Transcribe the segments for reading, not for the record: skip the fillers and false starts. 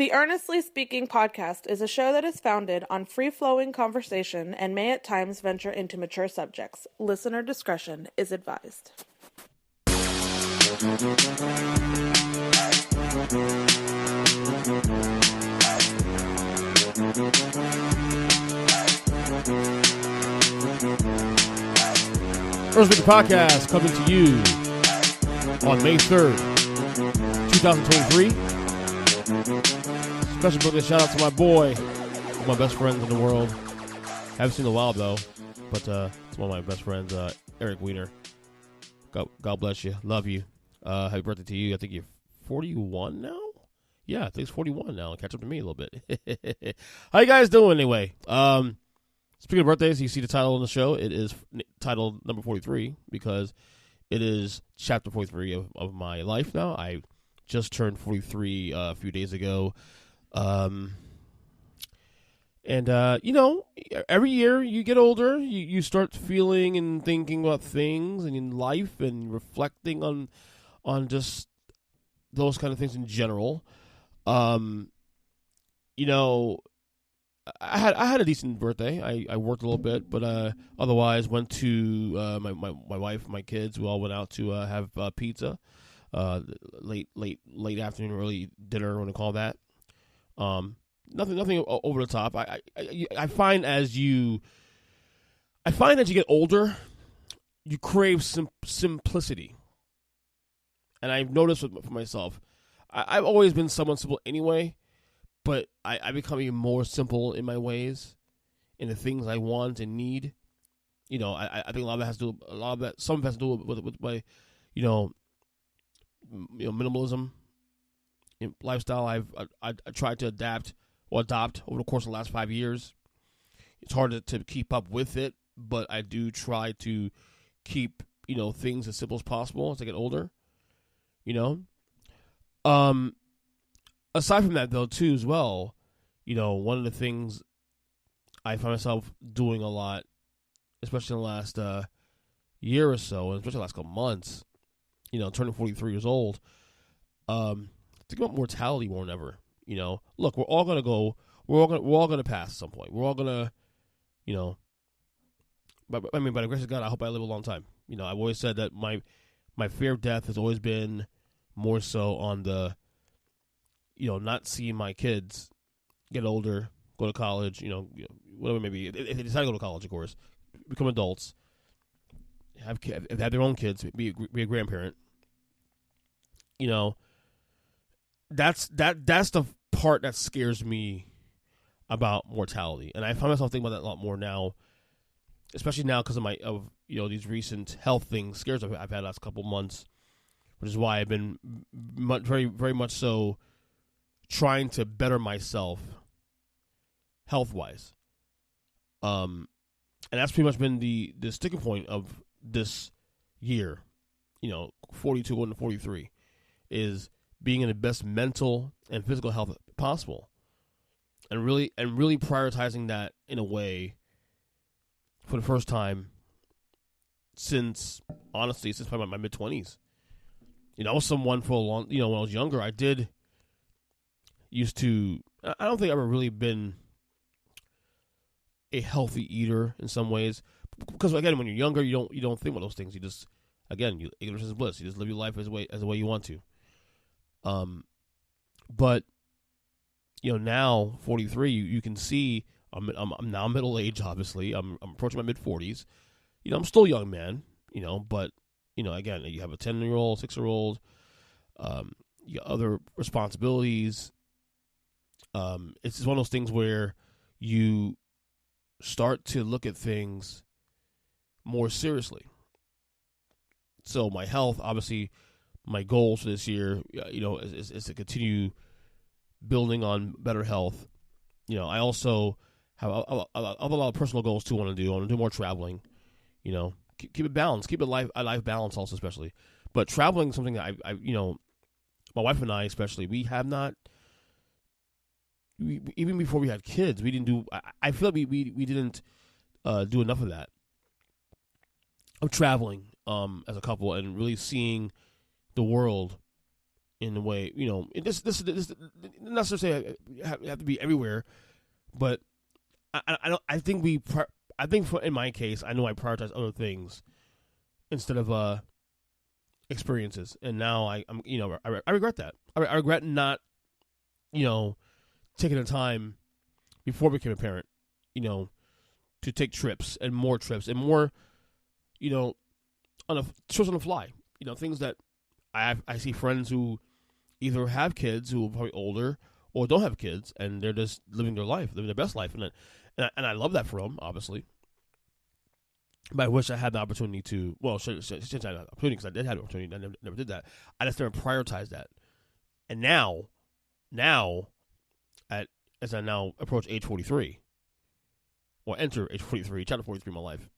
The Earnestly Speaking podcast is a show that is founded on free-flowing conversation and may at times venture into mature subjects. Listener discretion is advised. Earnestly podcast coming to you on May 3rd, 2023. Special birthday shout out to my boy, one of my best friends in the world. Haven't seen in a while though, but it's one of my best friends, Eric Wiener. God bless you, love you. Happy birthday to you. I think you're 41 now. Yeah, I think it's 41 now. Catch up to me a little bit. How you guys doing anyway? Speaking of birthdays, you see the title on the show. It is titled number 43 because it is chapter 43 of my life now. I just turned 43 a few days ago. Every year you get older, you start feeling and thinking about things and in life and reflecting on just those kind of things in general. I had a decent birthday. I worked a little bit, but otherwise went to my wife, my kids. We all went out to have pizza, late afternoon, early dinner. I want to call that. Nothing over the top. I find as you get older, you crave simplicity, and I've noticed for myself. I've always been somewhat simple anyway. But I become even more simple in my ways, in the things I want and need. I think some of it has to do with my, minimalism lifestyle. I tried to adopt over the course of the last 5 years. It's hard to keep up with it, but I do try to keep things as simple as possible as I get older. Aside from that, though, too, as well, one of the things I find myself doing a lot, especially in the last year or so, and especially the last couple months, turning 43 years old, think about mortality more than ever. Look, we're all gonna go. We're all gonna pass at some point. We're all gonna, But by the grace of God, I hope I live a long time. I've always said that my fear of death has always been more so on the not seeing my kids get older, go to college, whatever it may be. If they decide to go to college, of course, become adults, have their own kids, be a grandparent. That's the part that scares me about mortality, and I find myself thinking about that a lot more now, especially now because of these recent health things, scares I've had the last couple months, which is why I've been very, very much so trying to better myself health-wise. And that's pretty much been the sticking point of this year, 42 going to 43, is being in the best mental and physical health possible. And really prioritizing that in a way for the first time since probably my mid-20s. I was someone for a long, when I was younger, I don't think I've ever really been a healthy eater in some ways, because again, when you're younger, you don't think about those things. You just, again, ignorance is bliss. You just live your life as the way you want to. But now 43, you can see I'm now middle age. Obviously, I'm approaching my mid 40s. I'm still a young man. But again, you have a 10-year-old, 6-year-old. You got other responsibilities. It's just one of those things where you start to look at things more seriously. So my health, obviously, my goals for this year, is to continue building on better health. I also have a lot of personal goals too. I want to do more traveling. Keep it balanced, keep it life balance also, especially. But traveling is something that I my wife and I especially, we have not. Even before we had kids, we didn't do. I feel like we didn't do enough of that, of traveling as a couple and really seeing the world in the way, this not necessarily have to be everywhere, but I don't. I think in my case, I know I prioritize other things instead of experiences, and now I regret that. I regret not, taking the time before I became a parent, to take trips and more, on a trips on the fly, things that I see friends who either have kids who are probably older or don't have kids, and they're just living their life, living their best life, and I love that for them, obviously. But I wish I had the opportunity to. Well, since I had the opportunity, because I did have the opportunity, I never did that. I just never prioritized that. And now, as I now approach age 43, or enter age 43, chapter 43 in my life,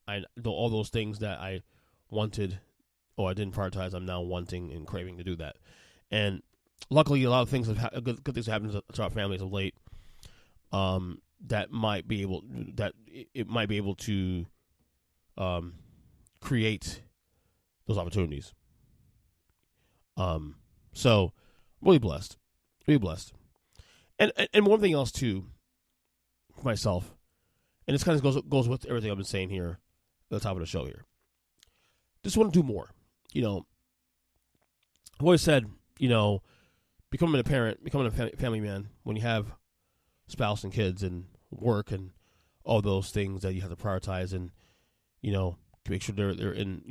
I know all those things that I wanted or I didn't prioritize. I'm now wanting and craving to do that. And luckily, a lot of things good things have happened to our families of late. That might be able to create those opportunities. So really blessed. And one thing else too, for myself, and this kind of goes with everything I've been saying here at the top of the show here. Just want to do more. I've always said, becoming a parent, becoming a family man, when you have spouse and kids and work and all those things that you have to prioritize and, make sure they're in,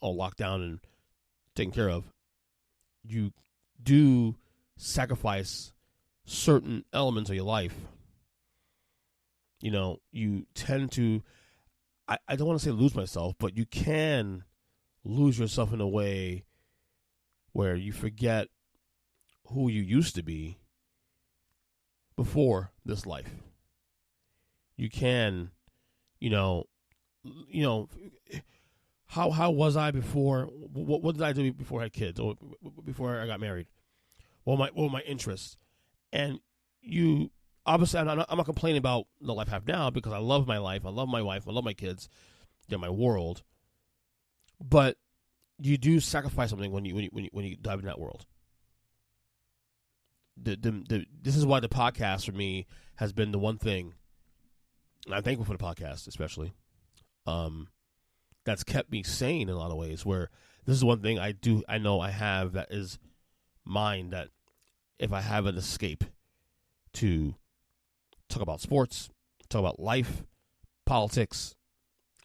all locked down and taken care of, you do sacrifice certain elements of your life. You tend to, I don't want to say lose myself, but you can lose yourself in a way where you forget who you used to be before this life. You can, how was I before? What did I do before I had kids or before I got married? What were my interests? And you, obviously, I'm not complaining about the life I have now, because I love my life, I love my wife, I love my kids, they're my world. But you do sacrifice something when you dive in that world. This is why the podcast for me has been the one thing, and I'm thankful for the podcast especially, that's kept me sane in a lot of ways, where this is one thing I know I have that is mine, that if I have an escape to talk about sports, talk about life, politics,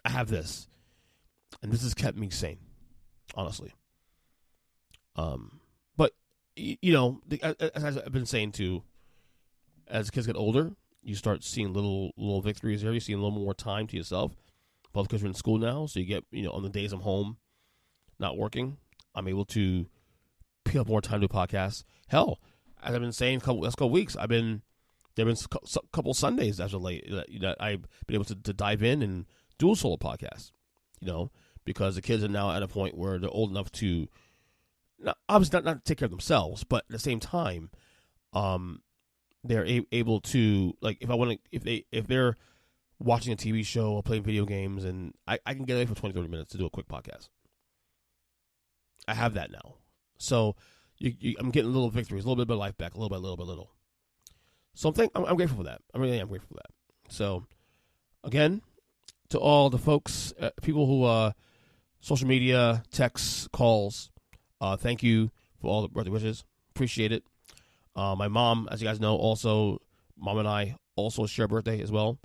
I have this. And this has kept me sane, honestly. But, as I've been saying too, as kids get older, you start seeing little victories there. You see a little more time to yourself. Both because we're in school now, so you get, on the days I'm home, not working, I'm able to pick up more time to do podcasts. Hell, as I've been saying last couple weeks, there have been a couple Sundays as of late that I've been able to dive in and do a solo podcast, because the kids are now at a point where they're old enough to, obviously not take care of themselves, but at the same time, they're able to, like, if they're watching a TV show or playing video games, and I can get away for 20, 30 minutes to do a quick podcast. I have that now. So I'm getting little victories, a little bit of life back, little. So I'm grateful for that. I really am grateful for that. So, again, to all the folks, people who, social media, texts, calls, thank you for all the birthday wishes. Appreciate it. My mom, as you guys know, Mom and I also share a birthday as well.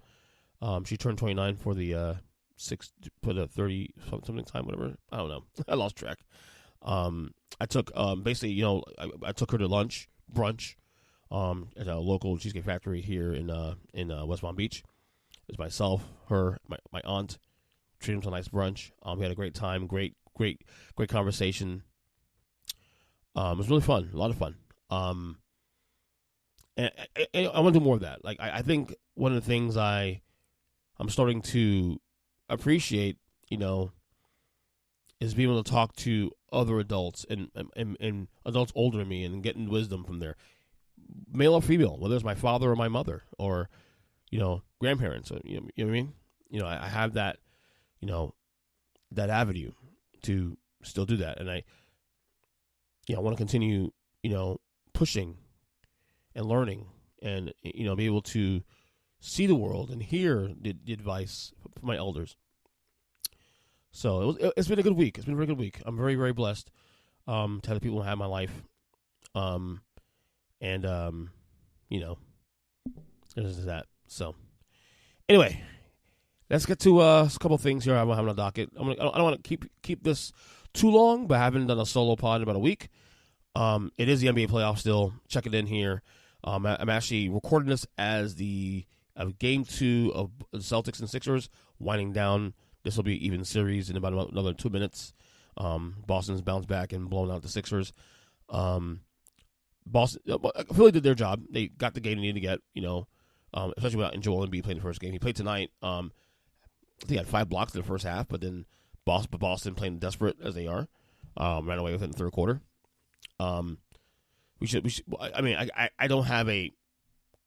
She turned 29 for the 30 something time, whatever. I don't know. I lost track. I took basically, I took her to brunch, at a local Cheesecake Factory here in West Palm Beach. It was myself, her, my aunt. Treated him to a nice brunch. We had a great time. Great conversation. It was really fun. A lot of fun. And I want to do more of that. Like, I think one of the things I'm starting to appreciate, is being able to talk to other adults and adults older than me and getting wisdom from there, male or female, whether it's my father or my mother or, grandparents. You know what I mean? I have that, that avenue to still do that. And I want to continue, pushing and learning and, be able to see the world and hear the advice from my elders. So it's been a good week. It's been a very good week. I'm very, very blessed to have the people who have my life. There's that. So anyway, let's get to a couple things here. I'm having a docket. I don't want to keep this too long, but I haven't done a solo pod in about a week. It is the NBA playoffs still. Check it in here. I'm actually recording this as the game 2 of the Celtics and Sixers winding down. This will be even series in about another 2 minutes. Boston's bounced back and blown out the Sixers. Boston, Philly did their job. They got the game they needed to get, especially without Joel Embiid playing the first game. He played tonight. I think he had 5 blocks in the first half, but then Boston playing desperate as they are, ran away with it in the third quarter. We should. I don't have a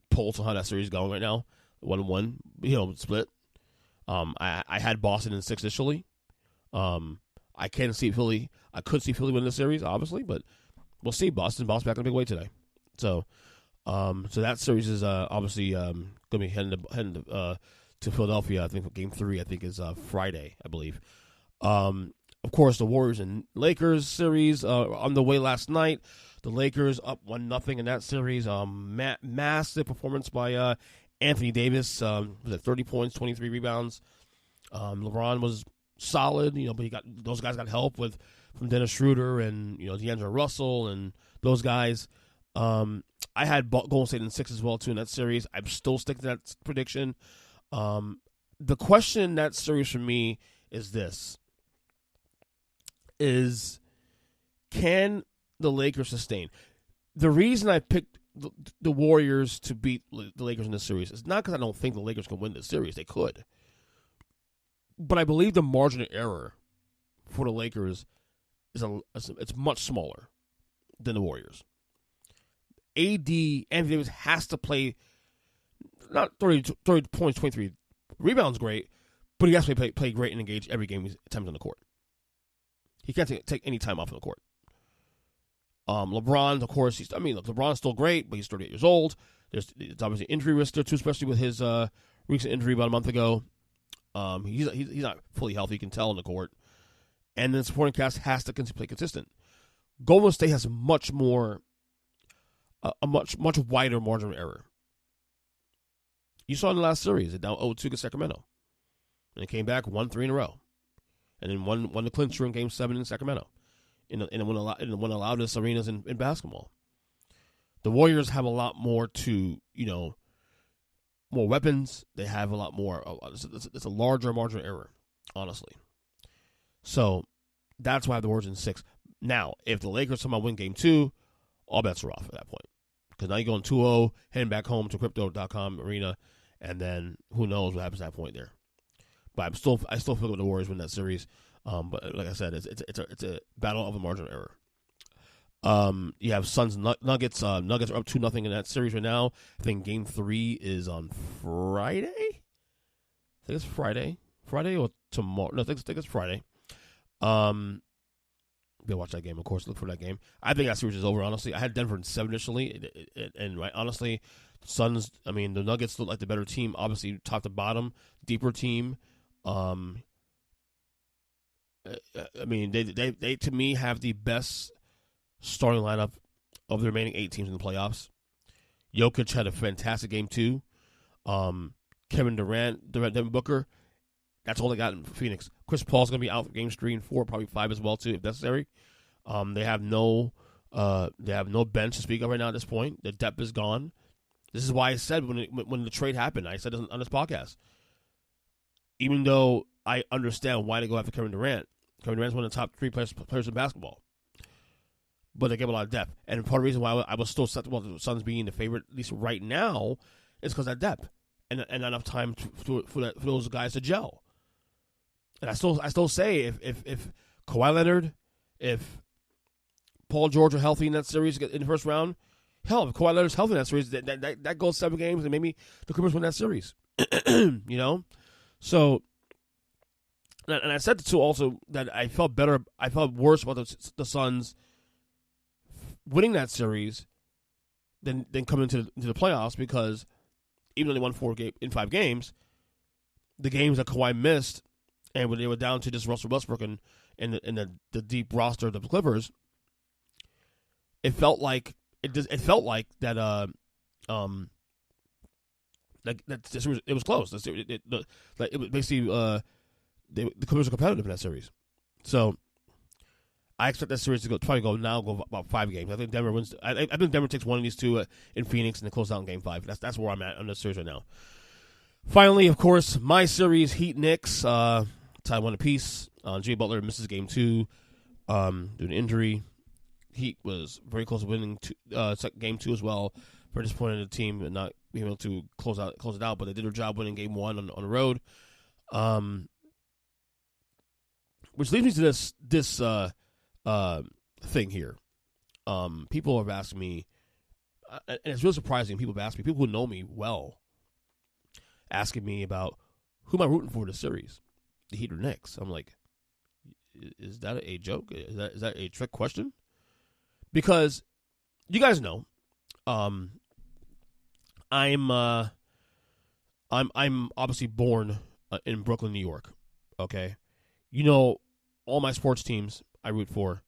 pulse on how that series is going right now. 1-1, split. I had Boston in 6 initially. I can see Philly. I could see Philly win the series, obviously, but we'll see. Boston back in a big way today. So that series is obviously going to be heading to Philadelphia. I think for Game 3. I think is Friday, I believe. Of course, the Warriors and Lakers series on the way last night. The Lakers up 1-0 in that series. Massive performance by Anthony Davis. Was it 30 points, 23 rebounds. LeBron was solid, but those guys got help from Dennis Schroeder and D'Angelo Russell and those guys. I had Golden State in 6 as well too in that series. I'm still sticking to that prediction. The question in that series for me is this: can the Lakers sustain? The reason I picked the Warriors to beat the Lakers in this series is not because I don't think the Lakers can win this series. They could. But I believe the margin of error for the Lakers it's much smaller than the Warriors. Anthony Davis has to play not 30 points, 23 rebounds great, but he has to play great and engage every game he's attempting on the court. He can't take any time off on the court. LeBron, of course, LeBron's still great, but he's 38 years old. There's obviously injury risk there too, especially with his recent injury about a month ago. He's not fully healthy, you can tell on the court. And then the supporting cast has to play consistent. Golden State has much more, a much wider margin of error. You saw in the last series, it down 0-2 against Sacramento. And it came back, won 3 in a row. And then won the clincher in Game 7 in Sacramento. In one of the loudest arenas in basketball. The Warriors have a lot more to, more weapons. They have a lot more. It's a larger margin of error, honestly. So that's why I have the Warriors in 6. Now, if the Lakers somehow win Game 2, all bets are off at that point. Because now you're going 2-0, heading back home to Crypto.com arena, and then who knows what happens at that point there. But I still feel like the Warriors win that series. But like I said, it's a battle of a margin of error. You have Suns Nuggets. Nuggets are up 2-0 in that series right now. I think Game 3 is on Friday. I think it's Friday or tomorrow. No, I think it's Friday. We'll watch that game, of course. Look for that game. I think that series is over. Honestly, I had Denver in 7 initially, and right, honestly, the Suns. The Nuggets look like the better team. Obviously, top to bottom, deeper team. They to me have the best starting lineup of the remaining 8 teams in the playoffs. Jokic had a fantastic game too. Kevin Durant, Devin Booker, that's all they got in Phoenix. Chris Paul's going to be out for games 3 and 4, probably 5 as well too, if necessary. They have no bench to speak of right now at this point. The depth is gone. This is why I said when the trade happened, I said on this podcast, even though I understand why they go after Kevin Durant. Kevin Durant's one of the top 3 players in basketball. But they gave a lot of depth. And part of the reason why I was still skeptical about the Suns being the favorite, at least right now, is because of that depth. And not enough time for those guys to gel. And I still say if Kawhi Leonard, if Paul George are healthy in that series in the first round, hell, if Kawhi Leonard's healthy in that series, that goes 7 games, and maybe the Clippers win that series. So, and I said too also that I felt worse about the Suns winning that series than coming into the playoffs, because even though they won 5 games, the games that Kawhi missed, and when they were down to just Russell Westbrook and the deep roster of the Clippers, it felt like that it was close. It was basically the Clippers are competitive in that series, so I expect that series to probably go about 5 games. I think Denver wins. I think Denver takes one of these two in Phoenix and they close out in Game 5. That's where I'm at on this series right now. Finally, of course, my series, Heat Knicks, tied 1 apiece. Jimmy Butler misses Game 2 due to an injury. Heat was very close to winning Game 2 as well. Very disappointed in the team and not being able to close it out, but they did their job winning Game 1 on the road. Which leads me to this thing here. People have asked me, and it's really surprising. People have asked me, people who know me well, asking me about who am I rooting for this series, the Heat or Knicks. I'm like, is that a joke? Is that a trick question? Because you guys know, I'm obviously born in Brooklyn, New York. Okay, you know, all my sports teams I root for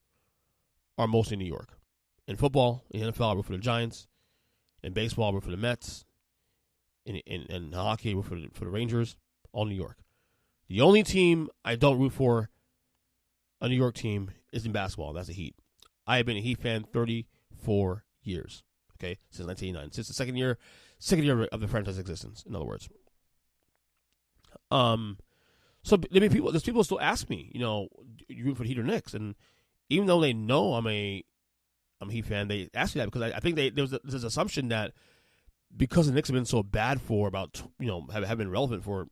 are mostly New York. In football, in the NFL, I root for the Giants. In baseball, I root for the Mets. In hockey, I root for the Rangers. All New York. The only team I don't root for, a New York team, is in basketball, and that's the Heat. I have been a Heat fan 34 years, okay, since 1989. Since the second year of the franchise existence, in other words. So there's people still ask me, you know, you root for the Heat or Knicks, and even though they know I'm a Heat fan, they ask me that because I think there's this assumption that because the Knicks have been so bad for about, you know, have been relevant for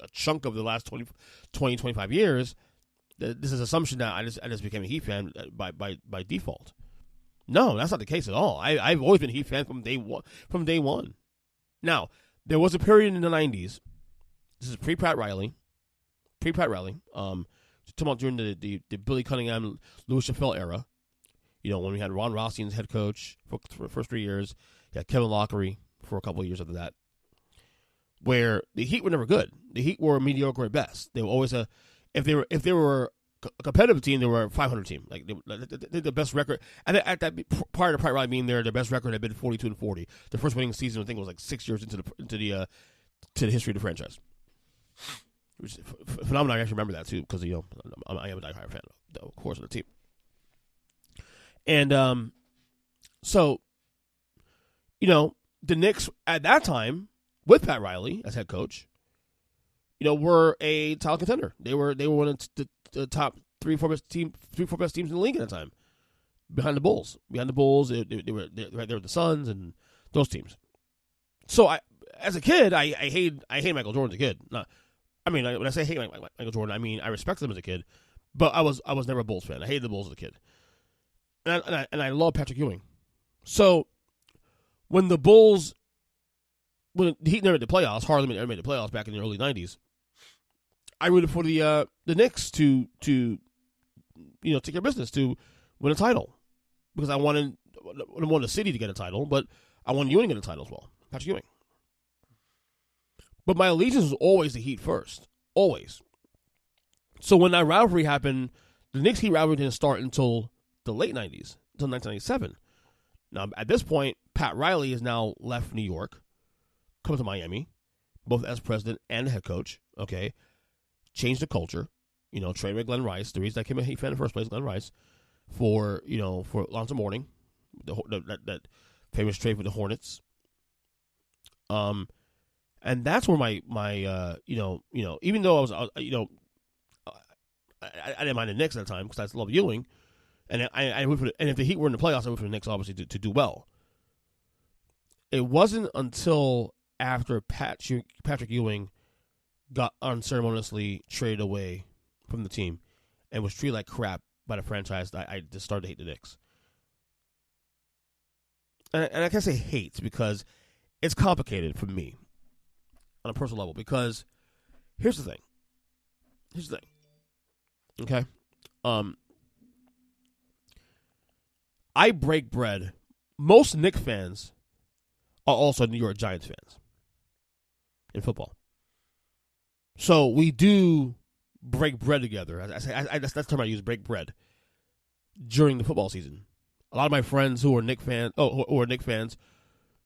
a chunk of the last 20 25 years, that this is an assumption that I just became a Heat fan by default. No, that's not the case at all. I've always been a Heat fan from day one. Now, there was a period in the 90s. This is pre-Pat Riley. Talking about during the Billy Cunningham, Louis Chappelle era. You know, when we had Ron Rothstein as head coach for the first 3 years, you had Kevin Lockery for a couple of years after that, where the Heat were never good. The Heat were mediocre at best. They were always if they were a competitive team, they were a 500 team. Like the best record. And at that, prior to Pat Riley being there, their best record had been 42-40. The first winning season, I think, was like 6 years into the history of the franchise. Which is phenomenal. I actually remember that too because, you know, I am a diehard fan, of course, of the team. And so, you know, the Knicks at that time with Pat Riley as head coach, you know, were a title contender. They were one of the top 3-4 best teams in the league at the time, behind the Bulls. They were the Suns and those teams. So as a kid, I hate Michael Jordan as a kid. When I say hate Michael Jordan, I mean I respected him as a kid, but I was never a Bulls fan. I hated the Bulls as a kid, and I love Patrick Ewing. So when the Heat never made the playoffs, Harlem never made the playoffs back in the early 90s, I rooted for the Knicks to you know, take their business, to win a title, because I wanted the city to get a title, but I wanted Ewing to get a title as well, Patrick Ewing. But my allegiance was always the Heat first. Always. So when that rivalry happened, the Knicks-Heat rivalry didn't start until the late 90s, until 1997. Now, at this point, Pat Riley has now left New York, come to Miami, both as president and head coach, okay? Changed the culture. You know, traded Glenn Rice. The reason I became a Heat fan in the first place, Glenn Rice, for Alonzo Mourning, that famous trade with the Hornets. And that's where my even though I didn't mind the Knicks at the time because I love Ewing, and and if the Heat were in the playoffs, I would for the Knicks obviously to do well. It wasn't until after Patrick Ewing got unceremoniously traded away from the team and was treated like crap by the franchise that I just started to hate the Knicks. And I can't say hate because it's complicated for me on a personal level, because here's the thing. Okay? I break bread. Most Knicks fans are also New York Giants fans in football. So we do break bread together. That's the term I use, break bread, during the football season. A lot of my friends who are Knicks fans,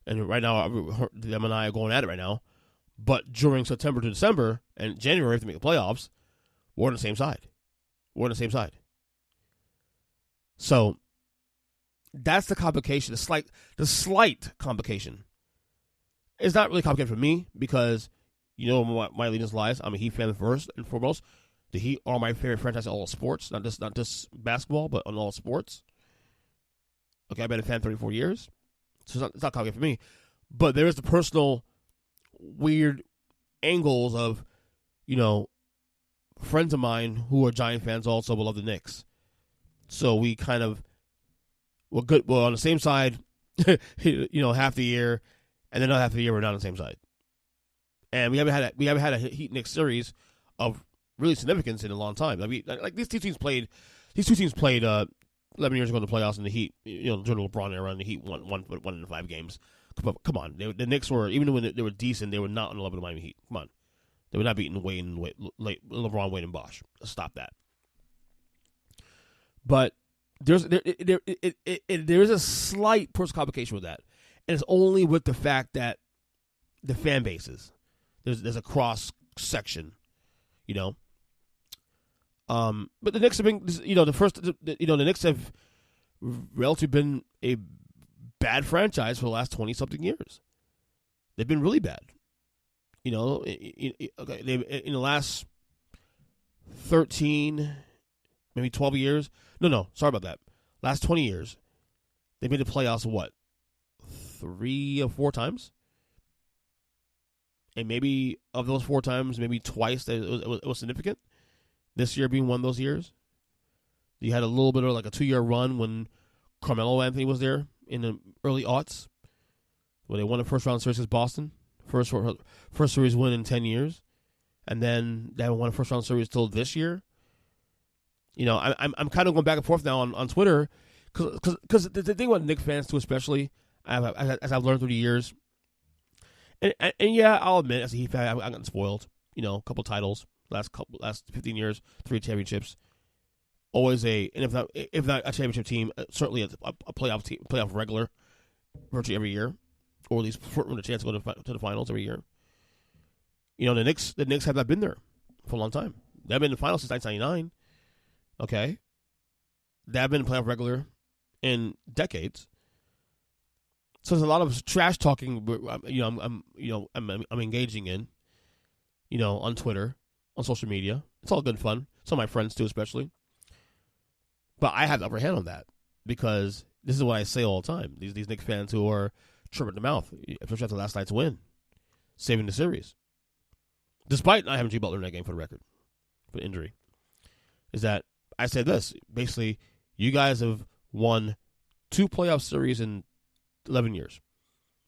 and right now them and I are going at it right now. But during September to December and January, if they make the playoffs, we're on the same side. So that's the complication. The slight complication. It's not really complicated for me because you know my allegiance lies. I'm a Heat fan first and foremost. The Heat are my favorite franchise in all sports, not just basketball, but on all sports. Okay, I've been a fan 34 years, so it's not complicated for me. But there is the personal weird angles of, friends of mine who are Giant fans also will love the Knicks. So we're good. We're on the same side, half the year, and then another half the year we're not on the same side. And we haven't had a Heat Knicks series of really significance in a long time. These two teams played 11 years ago in the playoffs, and the Heat, during the LeBron era, and the Heat won in 5 games. Come on, the Knicks were, even when they were decent, they were not on the level of the Miami Heat. Come on, they were not beating LeBron, Wade, and Bosh. Stop that. But there is a slight personal complication with that, and it's only with the fact that the fan bases there's a cross section, But the Knicks have been, the Knicks have relatively been a bad franchise for the last 20-something years. They've been really bad. In the last 13, maybe 12 years. No, sorry about that. Last 20 years, they made the playoffs, 3 or 4 times? And maybe of those 4 times, maybe twice it was significant. This year being one of those years. You had a little bit of like a 2-year run when Carmelo Anthony was there in the early aughts, when they won the first-round series against Boston. First series win in 10 years. And then they haven't won a first-round series till this year. I'm kind of going back and forth now on Twitter because the thing about Knicks fans too, especially, as I've learned through the years, and yeah, I'll admit, as a Heat fan, I've gotten spoiled. A couple titles, last 15 years, 3 championships. Always and if not a championship team, certainly a playoff team, playoff regular, virtually every year, or at least with a chance to go to the finals every year. The Knicks have not been there for a long time. They've been in the finals since 1999. Okay, they've been playoff regular in decades. So there's a lot of trash talking. I'm engaging in, on Twitter, on social media. It's all good fun. Some of my friends too, especially. But I have the upper hand on that because this is what I say all the time. These Knicks fans who are tripping the mouth, especially after last night's win, saving the series, despite not having G Butler in that game for the record, for injury, is that I said this. Basically, you guys have won 2 playoff series in 11 years.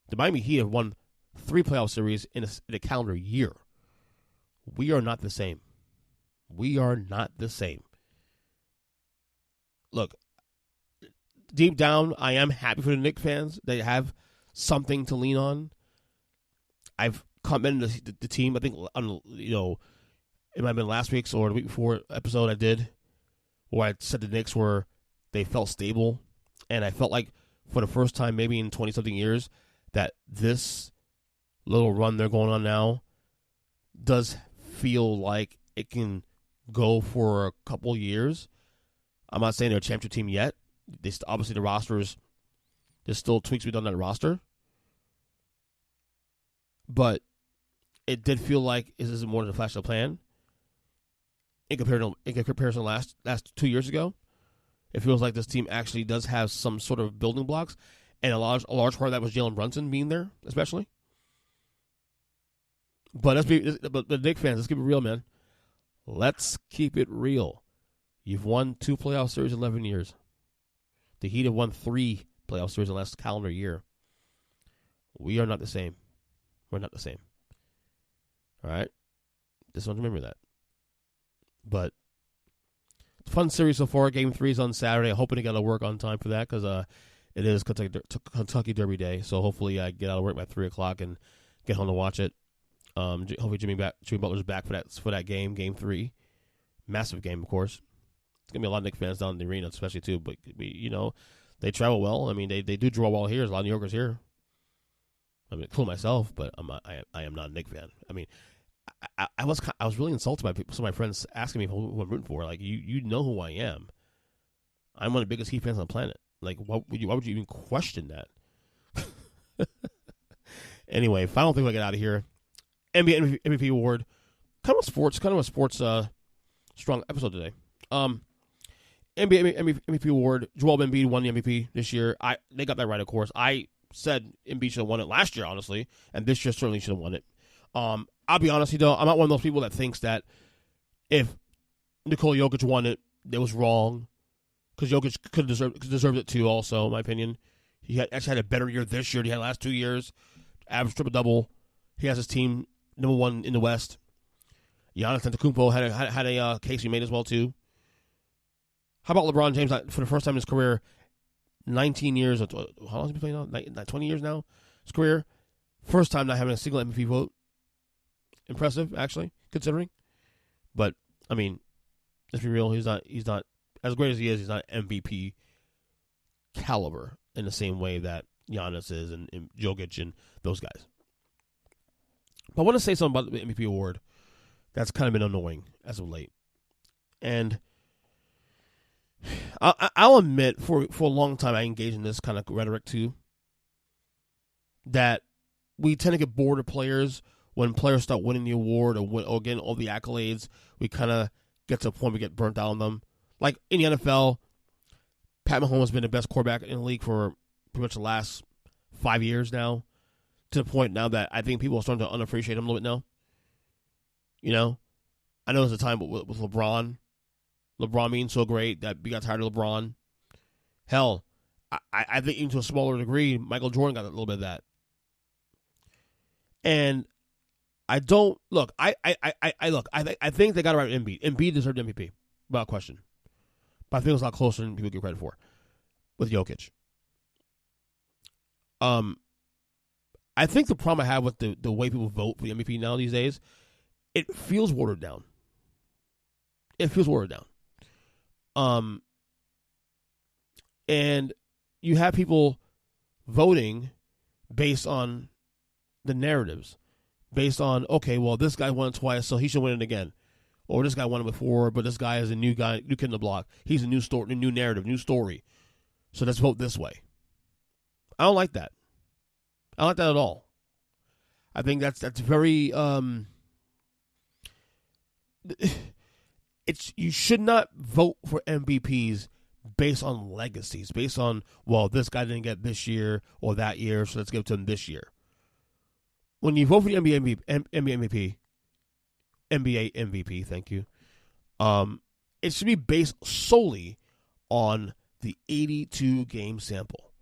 The Miami Heat have won 3 playoff series in a calendar year. We are not the same. Look, deep down, I am happy for the Knicks fans. They have something to lean on. I've commented the team. I think it might have been last week's or the week before episode I did, where I said the Knicks they felt stable, and I felt like for the first time maybe in 20-something years that this little run they're going on now does feel like it can go for a couple years. I'm not saying they're a championship team yet. Obviously, the rosters, there's still tweaks to be done on the roster. But it did feel like this is more than a flash of a plan. In comparison to last 2 years ago, it feels like this team actually does have some sort of building blocks, and a large part of that was Jalen Brunson being there, especially. But the Knicks fans, let's keep it real, man. Let's keep it real. You've won 2 playoff series in 11 years. The Heat have won 3 playoff series in the last calendar year. We are not the same. We're not the same. All right? Just want to remember that. But fun series so far. Game 3 is on Saturday. I'm hoping to get out of work on time for that because it is Kentucky Derby Day. So hopefully I get out of work by 3 o'clock and get home to watch it. Hopefully Jimmy Butler's back for that game, Game 3. Massive game, of course. It's going to be a lot of Knicks fans down in the arena, especially, too. But, they travel well. I mean, they do draw well here. There's a lot of New Yorkers here. I mean, including myself, but I am not a Knicks fan. I mean, I was really insulted by some of my friends asking me who I'm rooting for. Like, you know who I am. I'm one of the biggest Heat fans on the planet. Like, why would you even question that? Anyway, final thing I get out of here. NBA MVP award. Kind of a sports strong episode today. NBA MVP award. Joel Embiid won the MVP this year. They got that right, of course. I said Embiid should have won it last year, honestly, and this year certainly should have won it. I'll be honest, though, I'm not one of those people that thinks that if Nikola Jokic won it, it was wrong, because Jokic could have deserved it too. Also, in my opinion, he actually had a better year this year than he had the last 2 years. Average triple-double. He has his team number one in the West. Giannis Antetokounmpo had a case he made as well, too. How about LeBron James, for the first time in his career, 19 years, how long has he been playing now? 20 years now, his career. First time not having a single MVP vote. Impressive, actually, considering. But, I mean, let's be real, he's not as great as he is, he's not MVP caliber in the same way that Giannis is and Jokic and those guys. But I want to say something about the MVP award that's kind of been annoying as of late. And I'll admit, for a long time, I engaged in this kind of rhetoric too, that we tend to get bored of players when players start winning the award or getting all the accolades. We kind of get to a point we get burnt out on them. Like in the NFL, Pat Mahomes has been the best quarterback in the league for pretty much the last 5 years now, to the point now that I think people are starting to unappreciate him a little bit now. I know there's a time with LeBron. LeBron being so great that we got tired of LeBron. Hell, I think even to a smaller degree, Michael Jordan got a little bit of that. And I don't look. I think they got it right with Embiid. Embiid deserved MVP, without question. But I think it was a lot closer than people give credit for with Jokic. I think the problem I have with the way people vote for the MVP now these days, it feels watered down. And you have people voting based on the narratives, based on, okay, well, this guy won it twice, so he should win it again. Or this guy won it before, but this guy is a new kid in the block. He's a new story, new narrative, new story. So let's vote this way. I don't like that. I don't like that at all. I think that's very you should not vote for MVPs based on legacies, based on, well, this guy didn't get this year or that year, so let's give it to him this year. When you vote for the NBA MVP, thank you. It should be based solely on the 82 game sample.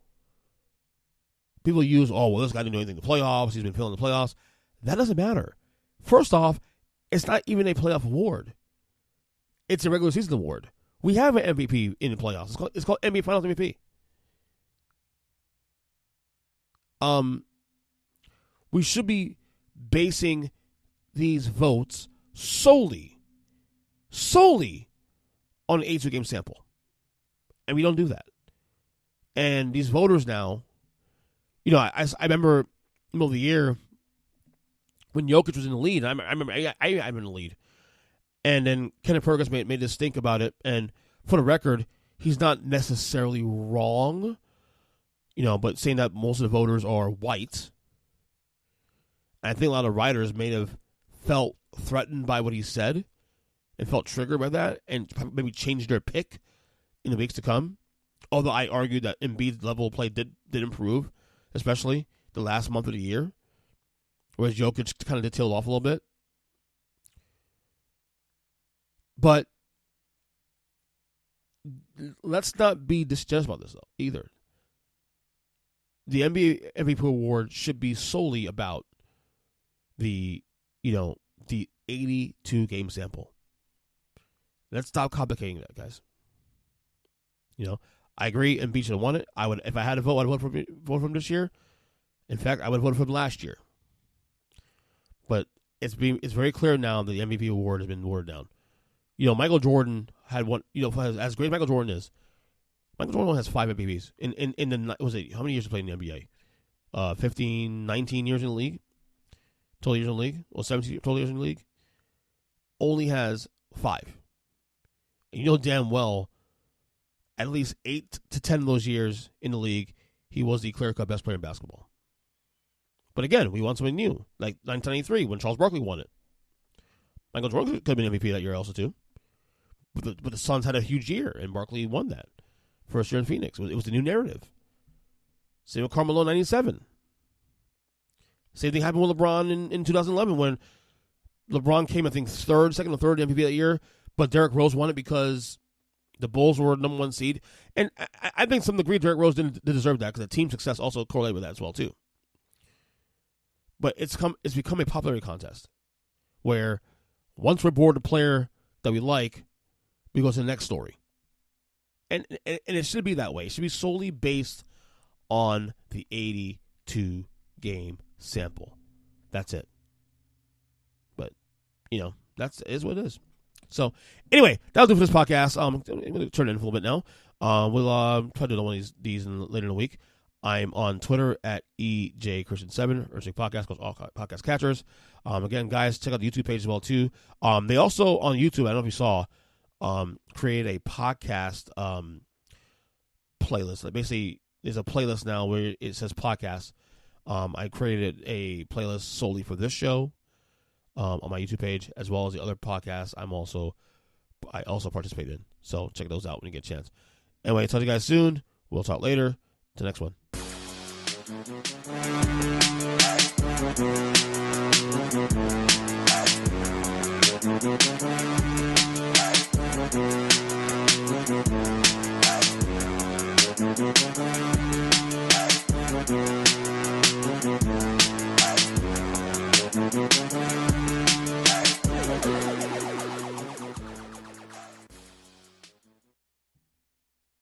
People use, this guy didn't do anything in the playoffs, he's been failing the playoffs. That doesn't matter. First off, it's not even a playoff award. It's a regular season award. We have an MVP in the playoffs. It's called NBA Finals MVP. We should be basing these votes solely on an 82 game sample. And we don't do that. And these voters now, I remember in the middle of the year when Jokic was in the lead. I remember I'm in the lead. And then Kenneth Perkins made this stink about it. And for the record, he's not necessarily wrong, but saying that most of the voters are white. And I think a lot of writers may have felt threatened by what he said and felt triggered by that and maybe changed their pick in the weeks to come. Although I argued that Embiid's level of play did improve, especially the last month of the year, whereas Jokic kind of did tail off a little bit. But let's not be disjust about this, though, either. The NBA MVP award should be solely about the 82 game sample. Let's stop complicating that, guys. I agree, Embiid should have won it. I would, if I had to vote, I'd vote for him this year. In fact, I would vote for him last year. But it's very clear now that the MVP award has been watered down. Michael Jordan had one. As great as Michael Jordan is, Michael Jordan only has 5 MVPs in the how many years he played in the NBA? 15, 19 years in the league. Total years in the league, or 17 total years in the league. Only has 5. And damn well, at least 8 to 10 of those years in the league, he was the clear-cut best player in basketball. But again, we want something new, like 1993 when Charles Barkley won it. Michael Jordan could have been MVP that year also too. But the Suns had a huge year, and Barkley won that first year in Phoenix. It was the new narrative. Same with Carmelo in 97. Same thing happened with LeBron in 2011 when LeBron came, I think, second or third MVP that year, but Derrick Rose won it because the Bulls were number 1 seed. And I think to some degree Derrick Rose didn't deserve that because the team success also correlated with that as well too. But it's become a popularity contest where once we're bored of a player that we like, we go to the next story. And it should be that way. It should be solely based on the 82 game sample. That's it. But, that is what it is. So, anyway, that'll do for this podcast. I'm going to turn it in a little bit now. We'll try to do one of these later in the week. I'm on Twitter at EJChristian7, Earnestly Podcast, across all podcast catchers. Again, guys, check out the YouTube page as well, too. They also, on YouTube, I don't know if you saw, created a podcast playlist. Like basically, there's a playlist now where it says podcast. I created a playlist solely for this show on my YouTube page, as well as the other podcasts I also participate in. So check those out when you get a chance. Anyway, talk to you guys soon. We'll talk later. To the next one. Thank you.